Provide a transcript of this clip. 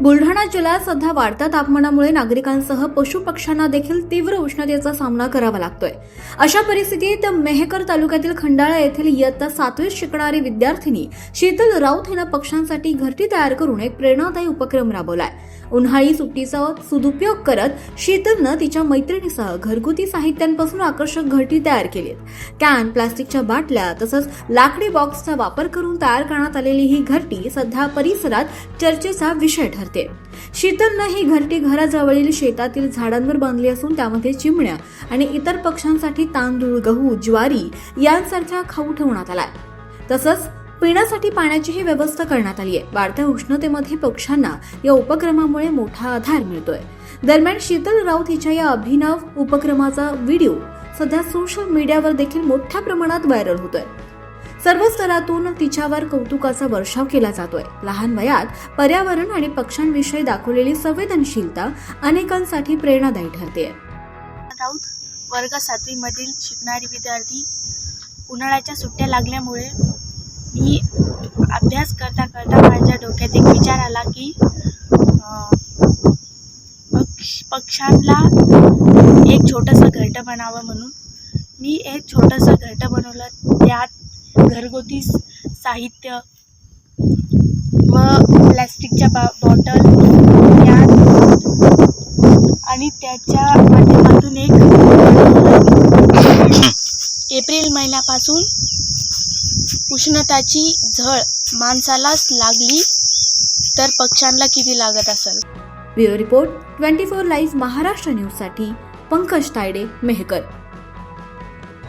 बुलढाणा जिल्ह्यात सध्या वाढत्या तापमानामुळे नागरिकांसह पशुपक्ष्यांना देखील तीव्र उष्णतेचा सामना करावा लागतोय। अशा परिस्थितीत मेहकर तालुक्यातील खंडाळा येथील इयत्ता 7वीत शिकणारी विद्यार्थिनी शीतल राऊत हिने पक्ष्यांसाठी घरटी तयार करून एक प्रेरणादायी उपक्रम राबवलाय। उन्हाळी सुट्टीचा सदुपयोग करत शीतलनं तिच्या मैत्रिणीसह घरगुती साहित्यांपासून आकर्षक घरटी तयार केलीत। कॅन, प्लास्टिकच्या बाटल्या तसंच लाकडी बॉक्सचा वापर करून तयार करण्यात आलेली ही घरटी सध्या परिसरात चर्चेचा विषय ठरते। शीतलनं ही घरटी घराजवळील शेतातील झाडांवर बांधली असून त्यामध्ये चिमण्या आणि इतर पक्ष्यांसाठी तांदूळ, गहू, ज्वारी यांसारख्या खाऊ ठेवण्यात आलाय। तसंच पिण्यासाठी पाण्याचीही व्यवस्था करण्यात आली आहे। वाढत्या उष्णतेमध्ये पक्ष्यांना या उपक्रमामुळे मोठा आधार मिळतोय। दरम्यान शीतल राऊत हिच्या या अभिनव उपक्रमाचा व्हिडिओ सध्या सोशल मीडियावर देखील मोठ्या प्रमाणात व्हायरल होतोय। सर्व स्तरातून तिच्यावर कौतुकाचा वर्षाव केला जातोय। लहान वयात पर्यावरण आणि पक्ष्यांविषयी दाखवलेली संवेदनशीलता अनेकांसाठी प्रेरणादायी ठरते। राऊत वर्ग 7वी मधील शिकणारी विद्यार्थी। उन्हाळ्याच्या सुट्ट्या लागल्यामुळे मी अभ्यास करता माझ्या डोक्यात एक विचार आला की पक्ष्यांना एक छोटंसं घरटं बनावं म्हणून मी एक छोटंसं घरटं बनवलं। त्यात घरगुती साहित्य व प्लॅस्टिकच्या बॉटल आणि त्याच्या माध्यमातून एक एप्रिल महिन्यापासून उष्णताची झळ माणसालाच लागली तर पक्ष्यांना किती लागत असेल। ब्युरो रिपोर्ट 24 लाईव्ह महाराष्ट्र न्यूजसाठी पंकज तायडे, मेहकर।